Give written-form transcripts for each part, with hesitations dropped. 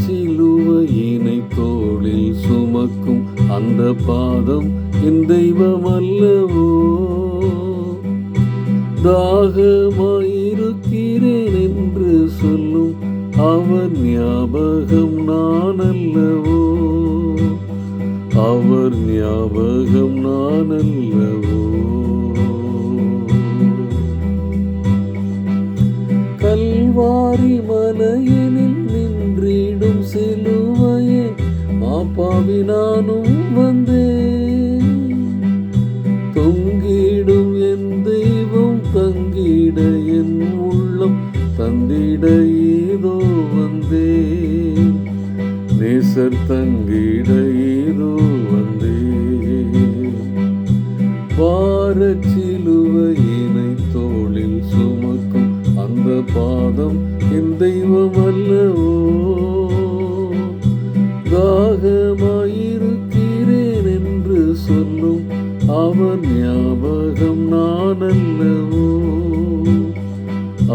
சிலுவையினை தோளில் சுமக்கும் அந்த பாதம் என் தெய்வம் அல்லவோ. தாகமாயிருக்கிறேன் என்று சொல்லும் அவர் ஞாபகம் நான் அல்லவோ. அவர் ஞாபகம் நான் அல்லவோ. கல்வாரி மலையினில் நின்றிடும் சிலுவையே மாப்பாவி நானும் வந்தேன். தொங்கிடும் என் தெய்வம் தங்கிட என் உள்ளம் தந்திட ஏதோ வந்தேன். நேசர் தங்கிட ஏதோ வந்தேன். பாரச்சிலுவையினை தோளில் சுமக்கும் அந்த பாதம் என் தெய்வம் அல்லவோ. தாகமாயிருக்கிறேன் என்று சொல்லும் அவர் ஞாபகம் நான் அல்லவோ.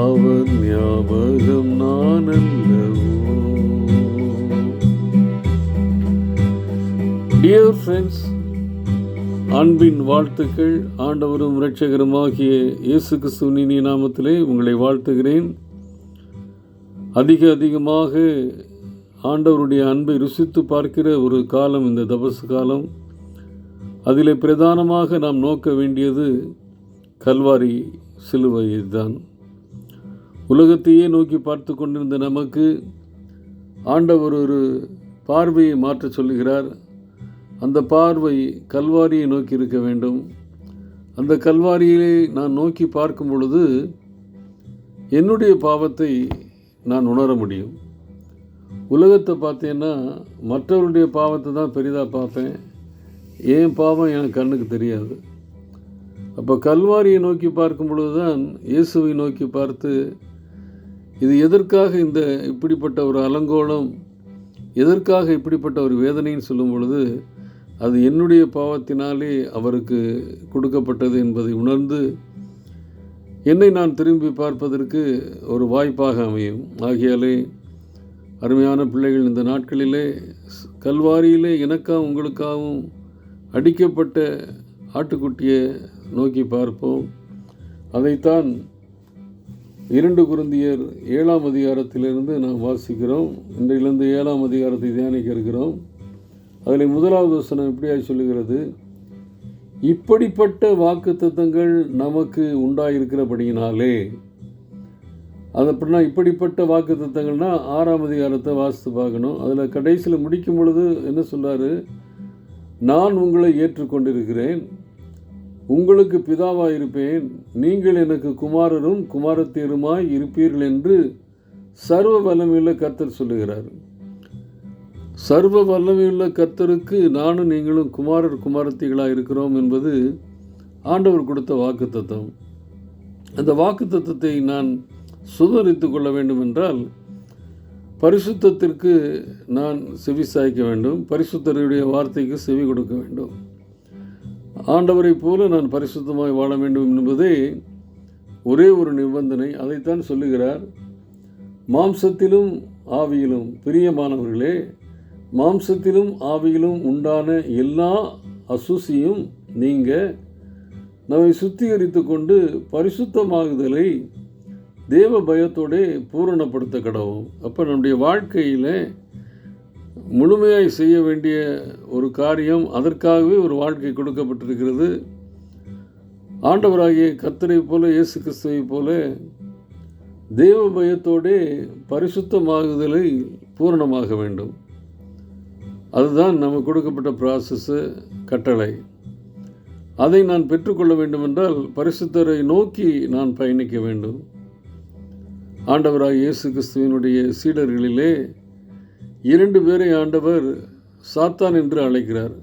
அவர் ஞாபகம் நான் அல்லவோ. டியர் ஃப்ரெண்ட்ஸ், அன்பின் வாழ்த்துக்கள். ஆண்டவரும் இரட்சகருமாகிய இயேசு கிறிஸ்துவின் இனிய நாமத்திலே உங்களை வாழ்த்துகிறேன். அதிகமாக ஆண்டவருடைய அன்பை ருசித்து பார்க்கிற ஒரு காலம் இந்த தபசு காலம். அதிலே பிரதானமாக நாம் நோக்க வேண்டியது கல்வாரி சிலுவையை தான். உலகத்தையே நோக்கி பார்த்து கொண்டிருந்த நமக்கு ஆண்டவர் ஒரு பார்வையை மாற்ற சொல்லுகிறார். அந்த பார்வை கல்வாரியை நோக்கி இருக்க வேண்டும். அந்த கல்வாரியை நான் நோக்கி பார்க்கும் பொழுது என்னுடைய பாவத்தை நான் உணர முடியும். உலகத்தை பார்த்தேன்னா மற்றவருடைய பாவத்தை தான் பெரிதாக பார்ப்பேன். ஏன் பாவம் எனக்கு கண்ணுக்கு தெரியாது. அப்போ கல்வாரியை நோக்கி பார்க்கும் பொழுது தான் இயேசுவை நோக்கி பார்த்து, இது எதற்காக இந்த இப்படிப்பட்ட ஒரு அலங்கோலம், எதற்காக இப்படிப்பட்ட ஒரு வேதனைன்னு சொல்லும் பொழுது அது என்னுடைய பாவத்தினாலே அவருக்கு கொடுக்கப்பட்டது என்பதை உணர்ந்து என்னை நான் திரும்பி பார்ப்பதற்கு ஒரு வாய்ப்பாக அமையும். ஆகையாலே அருமையான பிள்ளைகள், இந்த நாட்களிலே கல்வாரியிலே எனக்காகவும் உங்களுக்காகவும் அடிக்கப்பட்ட ஆட்டுக்குட்டியை நோக்கி பார்ப்போம். அதைத்தான் 2 கொரிந்தியர் 7ஆம் அதிகாரத்திலிருந்து நாம் வாசிக்கிறோம். இன்றையிலிருந்து 7ஆம் அதிகாரத்தை தியானிக்க இருக்கிறோம். அதில் 1வது வசனம் இப்படியாக சொல்லுகிறது, இப்படிப்பட்ட வாக்குத்தத்தங்கள் நமக்கு உண்டாயிருக்கிறபடியினாலே. அது அப்படின்னா இப்படிப்பட்ட வாக்குத்தத்தங்கள்னா 6ஆம் அதிகாரத்தை வாசித்து பார்க்கணும். அதில் கடைசியில் முடிக்கும் பொழுது என்ன சொல்கிறாரு, நான் உங்களை ஏற்றுக்கொண்டிருக்கிறேன், உங்களுக்கு பிதாவாக இருப்பேன், நீங்கள் எனக்கு குமாரரும் குமாரத்தியருமாய் இருப்பீர்கள் என்று சர்வ வல்லமையுள்ள கர்த்தர் சொல்லுகிறார். சர்வ வல்லமையுள்ள கர்த்தருக்கு நானும் நீங்களும் குமாரர் குமாரத்திகளாக இருக்கிறோம் என்பது ஆண்டவர் கொடுத்த வாக்குத்தத்தம். அந்த வாக்குத்தத்தத்தை நான் சுதரித்து கொள்ள வேண்டும் என்றால் பரிசுத்தத்திற்கு நான் செவி சாய்க்க வேண்டும். பரிசுத்தருடைய வார்த்தைக்கு செவி கொடுக்க வேண்டும். ஆண்டவரை போல நான் பரிசுத்தமாய் வாழ வேண்டும் என்பதே ஒரே ஒரு நிபந்தனை. அதைத்தான் சொல்லுகிறார். மாம்சத்திலும் ஆவியிலும் பிரியமானவர்களே, மாம்சத்திலும் ஆவியிலும் உண்டான எல்லா அசுசியும் நீங்க நம்மை சுத்திகரித்து கொண்டு பரிசுத்தமாகுதலை தேவ பயத்தோடு பூரணப்படுத்த கடவும். அப்போ நம்முடைய வாழ்க்கையில் முழுமையாய் செய்ய வேண்டிய ஒரு காரியம், அதற்காகவே ஒரு வாழ்க்கை கொடுக்கப்பட்டிருக்கிறது. ஆண்டவராகிய கர்த்தரை போல இயேசு கிறிஸ்துவை போல தேவ பயத்தோடு பரிசுத்தமாகுதலை பூரணமாக வேண்டும். அதுதான் நமக்கு கொடுக்கப்பட்ட ப்ராசஸ்ஸு, கட்டளை. அதை நான் பெற்றுக்கொள்ள வேண்டுமென்றால் பரிசுத்தரை நோக்கி நான் பயணிக்க வேண்டும். ஆண்டவராகிய இயேசு கிறிஸ்துவினுடைய சீடர்களிலே 2 பேரை ஆண்டவர் சாத்தான் என்று அழைக்கிறார்.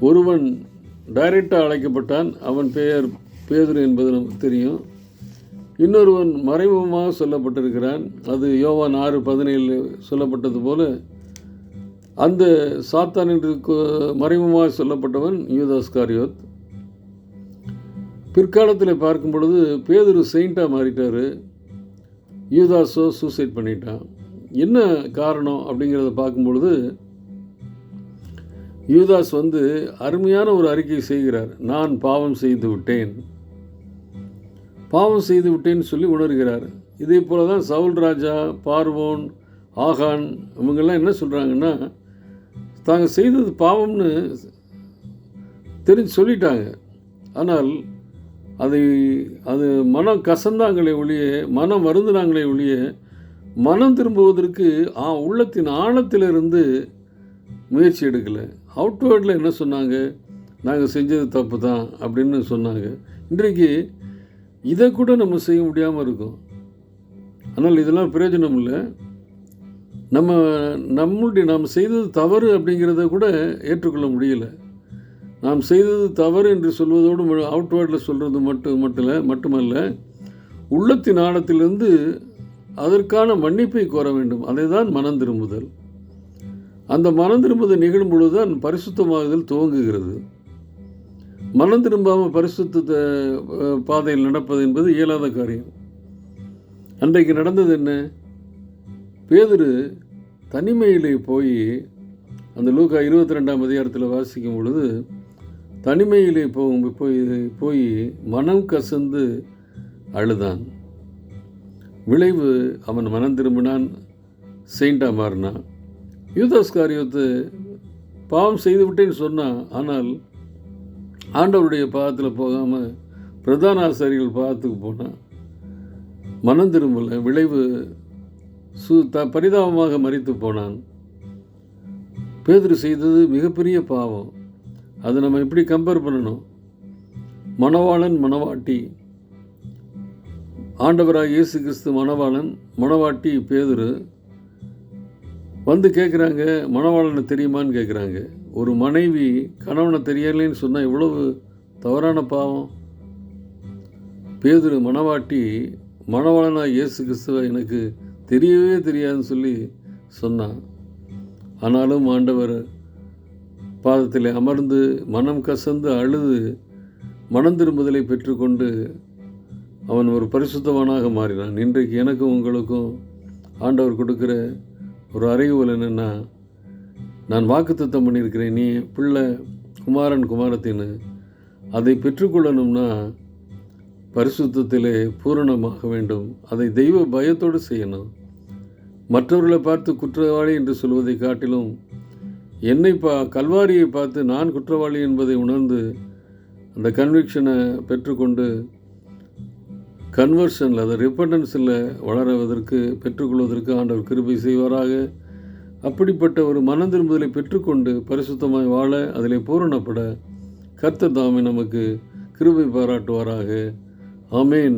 ஒருவன் டைரெக்டாக அழைக்கப்பட்டான், அவன் பெயர் பேதுரு என்பது நமக்கு தெரியும். இன்னொருவன் மறைமுகமாக சொல்லப்பட்டிருக்கிறான். அது யோவான் 6:17 சொல்லப்பட்டது போல அந்த சாத்தான் என்று மறைமுகமாக சொல்லப்பட்டவன் யூதாஸ்காரியோத். பிற்காலத்தில் பார்க்கும் பொழுது பேதுரு செயின்ட்டாக மாறிட்டார், யூதாஸோ சூசைட் பண்ணிட்டான். என்ன காரணம் அப்படிங்கிறத பார்க்கும்பொழுது யூதாஸ் அருமையான ஒரு அறிக்கை செய்கிறார். நான் பாவம் செய்து விட்டேன், பாவம் செய்து விட்டேன்னு சொல்லி உணர்கிறார். இதே போல தான் சவுல் ராஜா, பார்வோன், ஆகான் இவங்கெல்லாம் என்ன சொல்கிறாங்கன்னா, தாங்கள் செய்தது பாவம்னு தெரிஞ்சு சொல்லிட்டாங்க. ஆனால் அது மனம் கசந்தாங்களே ஒழிய, மனம் வருந்தினாங்களே ஒழிய, மனம் திரும்புவதற்கு உள்ளத்தின் ஆழத்திலிருந்து முயற்சி எடுக்கலை. அவுட்வேர்டில் என்ன சொன்னாங்க, நாங்கள் செஞ்சது தப்பு தான் அப்படின்னு சொன்னாங்க. இன்றைக்கு இதை கூட நம்ம செய்ய முடியாமல் இருக்கோம். ஆனால் இதெல்லாம் பிரயோஜனம் இல்லை. நாம் செய்தது தவறு அப்படிங்கிறத கூட ஏற்றுக்கொள்ள முடியலை. நாம் செய்தது தவறு என்று சொல்வதோடு அவுட்வேர்டில் சொல்கிறது மட்டுமல்ல, உள்ளத்தின் ஆழத்திலிருந்து அதற்கான மன்னிப்பை கோர வேண்டும். அதை தான் மனம் திரும்புதல். அந்த மனம் திரும்புதல் நிகழும் பொழுது தான் பரிசுத்தமாகுதல் துவங்குகிறது. மனம் திரும்பாமல் பரிசுத்த பாதையில் நடப்பது என்பது இயலாத காரியம். அன்றைக்கு நடந்தது என்ன? பேதுரு தனிமையிலே போய், அந்த லூக்கா 22ஆம் அதிகாரத்தில் வாசிக்கும் பொழுது, தனிமையிலே போய் மனம் கசந்து அழுதான். விளைவு அவன் மனம் திரும்பினான், செயிண்டாக மாறினான். யூதாஸ் காரியத்தை பாவம் செய்து விட்டேன்னு சொன்னான். ஆனால் ஆண்டவருடைய பாதத்தில் போகாமல் பிரதான ஆசாரிகள் பாதத்துக்கு போனான். மனம் திரும்பலை. விளைவு பரிதாபமாக மரித்து போனான். பேதுரு செய்தது மிகப்பெரிய பாவம். அதை நம்ம எப்படி கம்பேர் பண்ணணும்? மணவாளன், மணவாட்டி. ஆண்டவராக இயேசு கிறிஸ்து மணவாளன், மணவாட்டி பேதுரு. கேட்குறாங்க, மணவாளனை தெரியுமான்னு கேட்குறாங்க. ஒரு மனைவி கணவனை தெரியலைன்னு சொன்னால் இவ்வளவு தவறான பாவம். பேதுரு மணவாட்டி மணவாளனாக இயேசு கிறிஸ்துவை எனக்கு தெரியவே தெரியாதுன்னு சொல்லி சொன்னான். ஆனாலும் ஆண்டவர் பாதத்தில் அமர்ந்து மனம் கசந்து அழுது மனம் திரும்புதலை பெற்றுக்கொண்டு அவன் ஒரு பரிசுத்தவானாக மாறினான். இன்றைக்கு எனக்கும் உங்களுக்கும் ஆண்டவர் கொடுக்குற ஒரு அறிவுகள் என்னென்னா, நான் வாக்குத்தத்தம் பண்ணியிருக்கிறேன், நீ பிள்ளை, குமாரன், குமாரத்தின்னு. அதை பெற்றுக்கொள்ளணும்னா பரிசுத்தத்திலே பூரணமாக வேண்டும். அதை தெய்வ பயத்தோடு செய்யணும். மற்றவர்களை பார்த்து குற்றவாளி என்று சொல்வதை காட்டிலும் என்னை கல்வாரியை பார்த்து நான் குற்றவாளி என்பதை உணர்ந்து அந்த கன்விக்ஷனை பெற்றுக்கொண்டு கன்வர்ஷனில், அதை ரிப்பண்டன்ஸில் வளருவதற்கு பெற்றுக்கொள்வதற்கு ஆண்டவர் கிருபை செய்வாராக. அப்படிப்பட்ட ஒரு மனம் திரும்புதலை பெற்றுக்கொண்டு பரிசுத்தமாய் வாழ, அதிலே பூரணப்பட கர்த்தர் தாமே நமக்கு கிருபை பாராட்டுவாராக. ஆமேன்.